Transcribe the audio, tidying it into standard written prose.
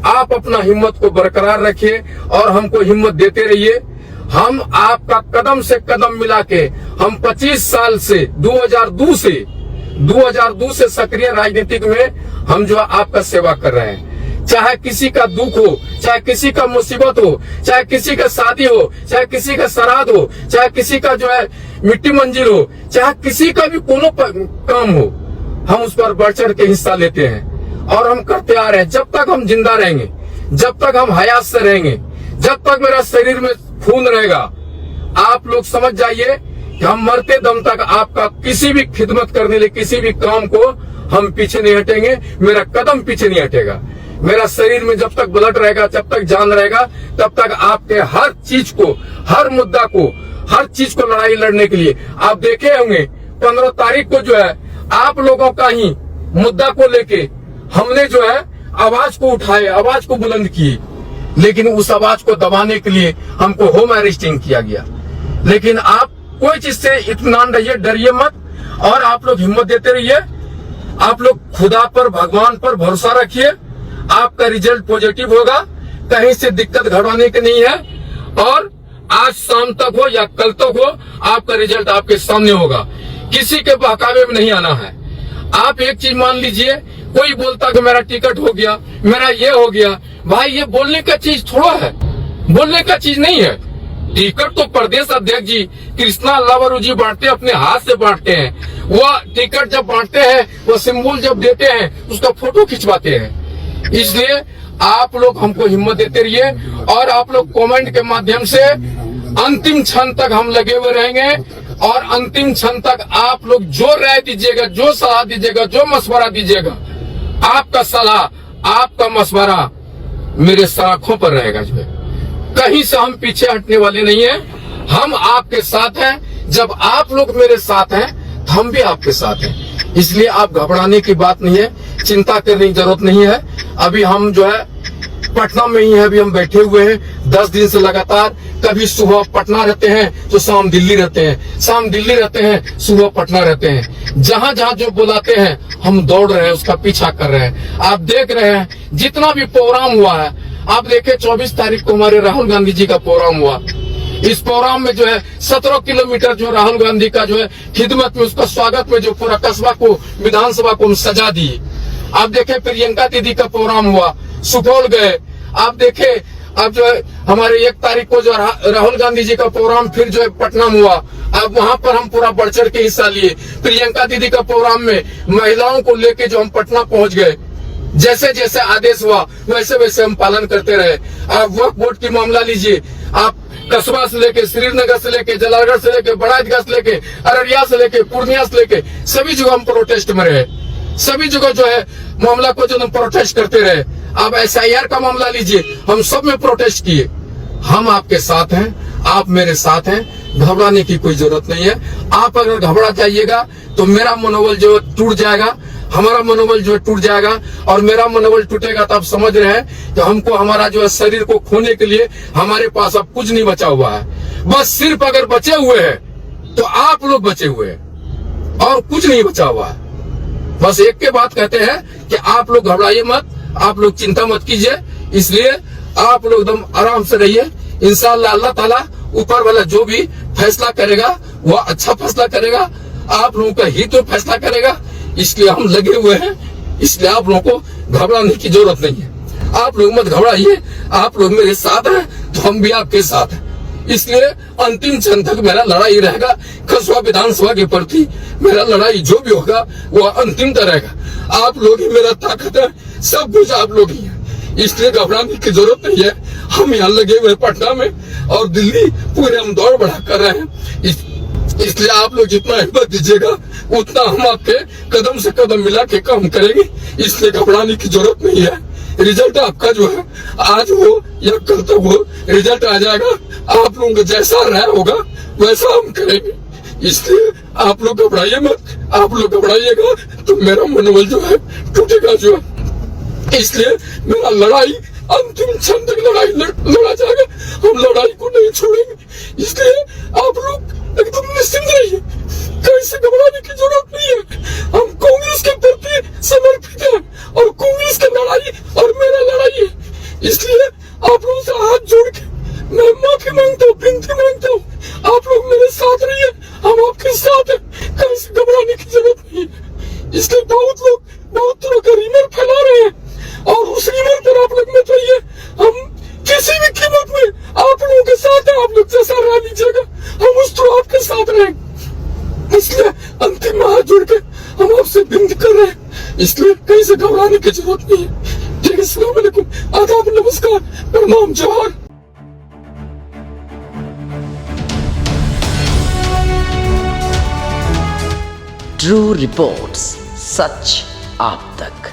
आप अपना हिम्मत को बरकरार रखिए और हमको हिम्मत देते रहिए। हम आपका कदम से कदम मिला के हम 25 साल से 2002 से सक्रिय राजनीतिक में हम जो आपका सेवा कर रहे हैं। चाहे किसी का दुख हो, चाहे किसी का मुसीबत हो, चाहे किसी का शादी हो, चाहे किसी का श्राद्ध हो, चाहे किसी का जो है मिट्टी मंजिल हो, चाहे किसी का भी कोनो काम हो, हम उस पर बढ़ चढ़ के हिस्सा लेते हैं और हम करते आ रहे हैं। जब तक हम जिंदा रहेंगे, जब तक हम हयात से रहेंगे, जब तक मेरा शरीर में खून रहेगा, आप लोग समझ जाइए कि हम मरते दम तक आपका किसी भी खिदमत करने लिए किसी भी काम को हम पीछे नहीं हटेंगे। मेरा कदम पीछे नहीं हटेगा। मेरा शरीर में जब तक ब्लड रहेगा, जब तक जान रहेगा, तब तक आपके हर चीज को, हर मुद्दा को, हर चीज को लड़ाई लड़ने के लिए आप देखे होंगे 15 तारीख को जो है आप लोगों का ही मुद्दा को लेके हमने जो है आवाज को उठाए, आवाज को बुलंद किए, लेकिन उस आवाज को दबाने के लिए हमको होम अरेस्टिंग किया गया। लेकिन आप कोई चीज से इत्मीनान रहिए, डरिए मत और आप लोग हिम्मत देते रहिए। आप लोग खुदा पर, भगवान पर भरोसा रखिए। आपका रिजल्ट पॉजिटिव होगा, कहीं से दिक्कत घबराने की नहीं है और आज शाम तक हो या कल तक हो आपका रिजल्ट आपके सामने होगा। किसी के बहकावे में नहीं आना है। आप एक चीज मान लीजिए, कोई बोलता कि मेरा टिकट हो गया, मेरा ये हो गया, भाई ये बोलने का चीज थोड़ा है, बोलने का चीज नहीं है। टिकट तो प्रदेश अध्यक्ष जी कृष्णा लावरू जी बांटते, अपने हाथ से बांटते हैं। वो टिकट जब बांटते हैं, वो सिंबल जब देते हैं, उसका फोटो खिंचवाते हैं। इसलिए आप लोग हमको हिम्मत देते रहिए और आप लोग कमेंट के माध्यम से अंतिम क्षण तक हम लगे हुए रहेंगे और अंतिम क्षण तक आप लोग जो राय दीजिएगा, जो सलाह दीजिएगा, जो मशवरा दीजिएगा, आपका सलाह, आपका मशवरा मेरे आंखों पर रहेगा। जो है कहीं से हम पीछे हटने वाले नहीं हैं। हम आपके साथ हैं। जब आप लोग मेरे साथ हैं तो हम भी आपके साथ हैं। इसलिए आप घबराने की बात नहीं है, चिंता करने की जरूरत नहीं है। अभी हम जो है पटना में ही है, अभी हम बैठे हुए हैं 10 दिन से लगातार। कभी सुबह पटना रहते हैं तो शाम दिल्ली रहते हैं, शाम दिल्ली रहते हैं, सुबह पटना रहते हैं। जहां जहां जो बुलाते हैं हम दौड़ रहे हैं, उसका पीछा कर रहे हैं। आप देख रहे हैं जितना भी प्रोग्राम हुआ है, आप देखे 24 तारीख को हमारे राहुल गांधी जी का प्रोग्राम हुआ। इस प्रोग्राम में जो है 17 किलोमीटर जो राहुल गांधी का जो है खिदमत में, उसका स्वागत में जो पूरा कस्बा को, विधानसभा को हम सजा दिए। आप देखे प्रियंका दीदी का प्रोग्राम हुआ, सुपौल गए। आप देखे अब जो है हमारे 1 तारीख को जो राहुल गांधी जी का प्रोग्राम फिर जो है पटना में हुआ। अब वहां पर हम पूरा बढ़ चढ़ के हिस्सा लिए। प्रियंका दीदी का प्रोग्राम में महिलाओं को लेके जो हम पटना पहुंच गए, जैसे जैसे आदेश हुआ वैसे वैसे हम पालन करते रहे। आप वक्फ बोर्ड की मामला लीजिए, आप कस्बा से लेके, श्रीनगर से लेके, जलालगढ़ से लेके, बड़ाईगंज से लेके, अररिया से लेके, पूर्णिया से लेके, सभी जगह हम प्रोटेस्ट में रहे। सभी जगह जो है मामला को जो हम प्रोटेस्ट करते रहे। अब SIR का मामला लीजिए, हम सब में प्रोटेस्ट किए। हम आपके साथ हैं, आप मेरे साथ हैं, घबराने की कोई जरूरत नहीं है। आप अगर घबरा जाइएगा तो मेरा मनोबल जो टूट जाएगा, हमारा मनोबल जो टूट जाएगा और मेरा मनोबल टूटेगा तो आप समझ रहे हैं कि हमको हमारा जो है शरीर को खोने के लिए हमारे पास अब कुछ नहीं बचा हुआ है। बस सिर्फ अगर बचे हुए हैं तो आप लोग बचे हुए हैं और कुछ नहीं बचा हुआ है। बस एक के बात कहते हैं कि आप लोग घबराइए मत, आप लोग चिंता मत कीजिए। इसलिए आप लोग एकदम आराम से रहिए। इंशाअल्लाह अल्लाह ताला ऊपर वाला जो भी फैसला करेगा वो अच्छा फैसला करेगा, आप लोगों का हित तो फैसला करेगा। इसलिए हम लगे हुए हैं। इसलिए आप लोगों को घबराने की जरूरत नहीं है। आप लोग मत घबराइए, आप लोग मेरे साथ हैं तो हम भी आपके साथ हैं। इसलिए अंतिम क्षण तक मेरा लड़ाई रहेगा। कस्बा विधानसभा के प्रति मेरा लड़ाई जो भी होगा वो अंतिम तक रहेगा। आप लोग ही मेरा ताकत है, सब कुछ आप लोग ही है। इसलिए घबराने की जरूरत नहीं है। हम यहाँ लगे हुए पटना में और दिल्ली पूरे हम दौड़ बढ़ा कर रहे हैं। इसलिए आप लोग जितना हिम्मत दीजिएगा उतना हम आपके कदम से कदम मिला के काम करेंगे। इसलिए घबराने की जरूरत नहीं है। रिजल्ट आपका जो है आज हो या कल तक हो, रिजल्ट आ जाएगा। आप लोगों का जैसा राय होगा वैसा हम करेंगे। इसलिए आप लोग घबराइए मत। आप लोग घबराइएगा तो मेरा मनोबल जो है टूटेगा जो है। इसलिए मेरा लड़ाई अंतिम क्षण तक लड़ा जाएगा। हम लड़ाई को नहीं छोड़ेंगे। इसलिए आप लोग एकदम निश्चिंत रहिए, कहीं से घबराने की जरूरत नहीं है। हम कांग्रेस के प्रति समर्पित हैं और कांग्रेस की लड़ाई और मेरा लड़ाई है। इसलिए अंतिम में हाथ जोड़ के हम आपसे विनती कर रहे हैं, इसलिए कहीं से घबराने की जरूरत नहीं है। ठीक है, अस्सलाम वालेकुम, आदाब, नमस्कार, प्रणाम, जोहार। ट्रू रिपोर्ट्स, सच आप तक।